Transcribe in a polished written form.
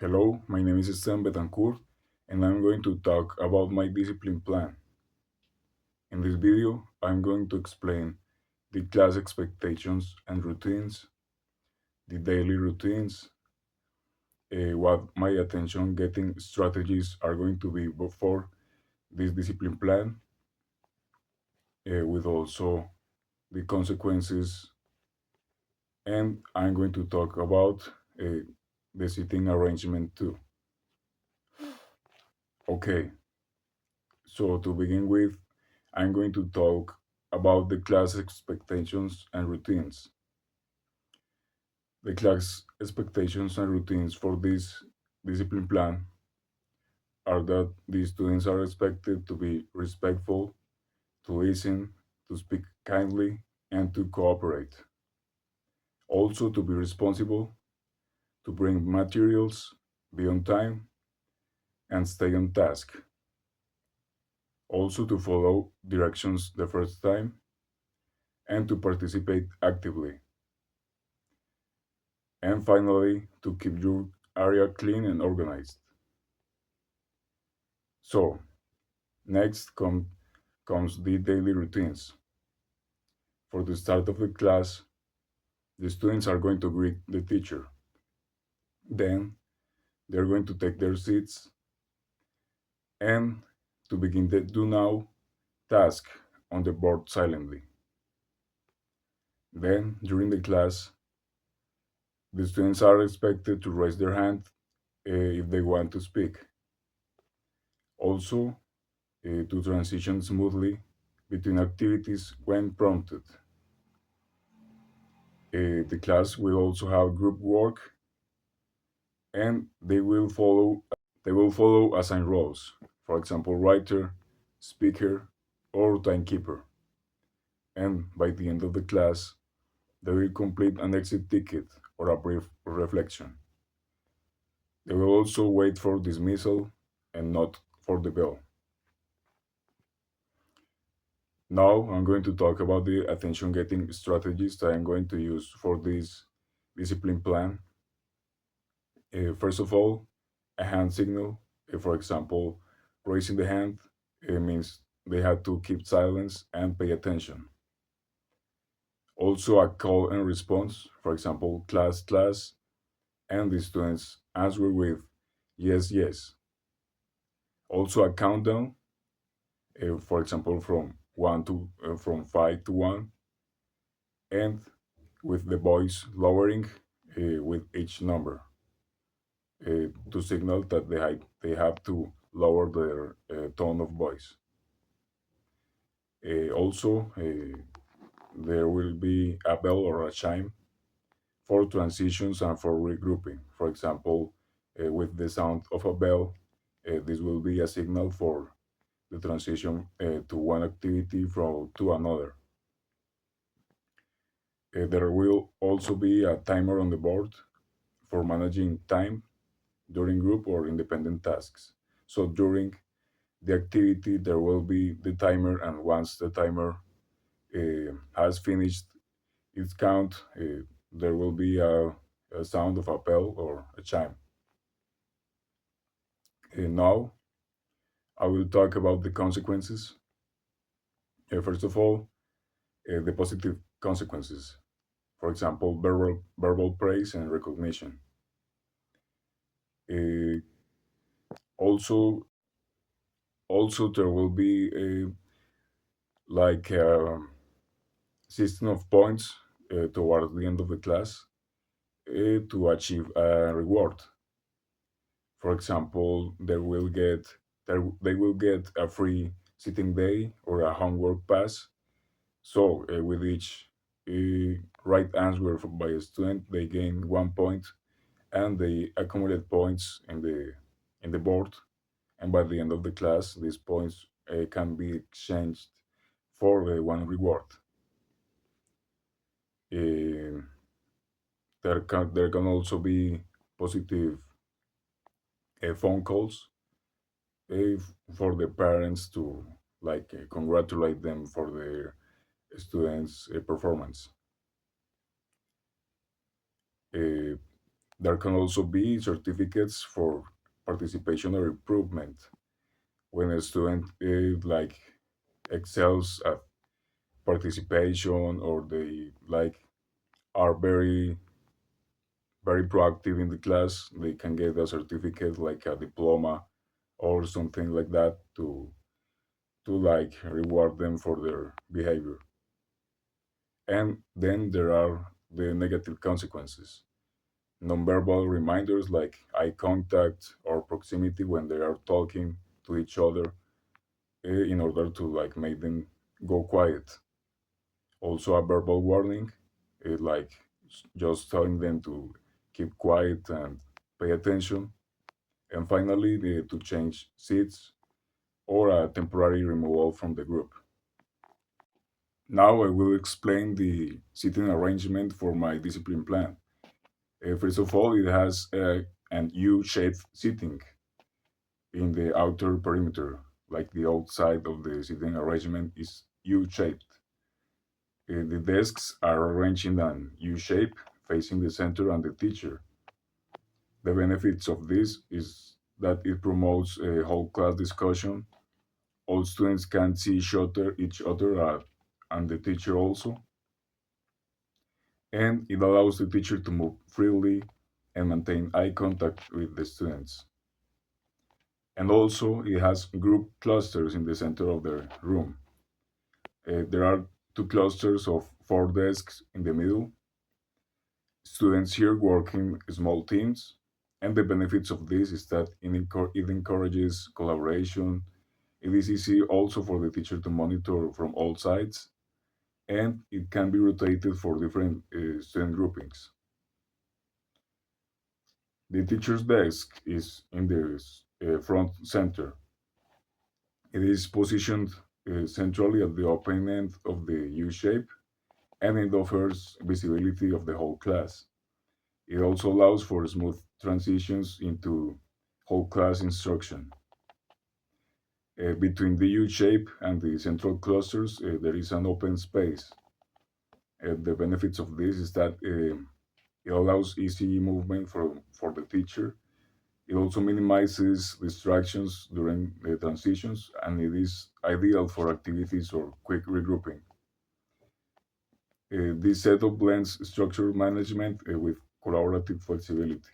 Hello, my name is Stan Betancourt, and I'm going to talk about my discipline plan. In this video, I'm going to explain the class expectations and routines, the daily routines, what my attention getting strategies are going to be for this discipline plan, with also the consequences, and I'm going to talk about the seating arrangement too. Okay, so to begin with, I'm going to talk about the class expectations and routines. The class expectations and routines for this discipline plan are that the students are expected to be respectful, to listen, to speak kindly, and to cooperate. Also, to be responsible, to bring materials, be on time, and stay on task. Also, to follow directions the first time, and to participate actively. And finally, to keep your area clean and organized. So, next comes the daily routines. For the start of the class, the students are going to greet the teacher. Then, they're going to take their seats and to begin the do now task on the board silently. Then, during the class, the students are expected to raise their hand if they want to speak. Also, to transition smoothly between activities when prompted. The class will also have group work, and they will follow assigned roles. For example, writer, speaker, or timekeeper. And by the end of the class, they will complete an exit ticket or a brief reflection. They will also wait for dismissal and not for the bell. Now I'm going to talk about the attention getting strategies that I'm going to use for this discipline plan. First of all, a hand signal. For example, raising the hand means they have to keep silence and pay attention. Also, a call and response. For example, class, class, and the students answer with yes, yes. Also, a countdown. For example, from 5 to 1, and with the voice lowering with each number to signal that they have to lower their tone of voice. Also, there will be a bell or a chime for transitions and for regrouping. For example, with the sound of a bell, this will be a signal for the transition to one activity from to another. There will also be a timer on the board for managing time during group or independent tasks. So during the activity, there will be the timer, and once the timer has finished its count, there will be a sound of a bell or a chime. Now, I will talk about the consequences. First of all, the positive consequences. For example, verbal praise and recognition. Uh, also, also there will be a system of points towards the end of the class to achieve a reward. For example, they will get a free sitting day or a homework pass. So with each right answer by a student, they gain 1 point, and they accumulate points in the board. And by the end of the class, these points can be exchanged for one reward. Uh, there can also be positive phone calls for the parents to congratulate them for their students' performance. Uh, There can also be certificates for participation or improvement when a student like excels at participation, or they like are very proactive in the class. They can get a certificate like a diploma or something like that to like reward them for their behavior. And then there are the negative consequences. Nonverbal reminders like eye contact or proximity when they are talking to each other, in order to like make them go quiet. Also a verbal warning, like just telling them to keep quiet and pay attention. And finally, to change seats or a temporary removal from the group. Now I will explain the seating arrangement for my discipline plan. First of all, it has an U-shaped seating in the outer perimeter, like the outside of the seating arrangement is U-shaped. The desks are arranged in an U shape, facing the center and the teacher. The benefits of this is that it promotes a whole class discussion. All students can see each other and the teacher also, and it allows the teacher to move freely and maintain eye contact with the students. And also, it has group clusters in the center of the room. There are two clusters of four desks in the middle. Students here work in small teams, and the benefits of this is that it encourages collaboration. It is easy also for the teacher to monitor from all sides, and it can be rotated for different student groupings. The teacher's desk is in the front center. It is positioned centrally at the open end of the U shape, and it offers visibility of the whole class. It also allows for smooth transitions into whole class instruction. Between the U shape and the central clusters, there is an open space. The benefits of this is that it allows easy movement for the teacher. It also minimizes distractions during the transitions, and it is ideal for activities or quick regrouping. This setup blends structured management with collaborative flexibility.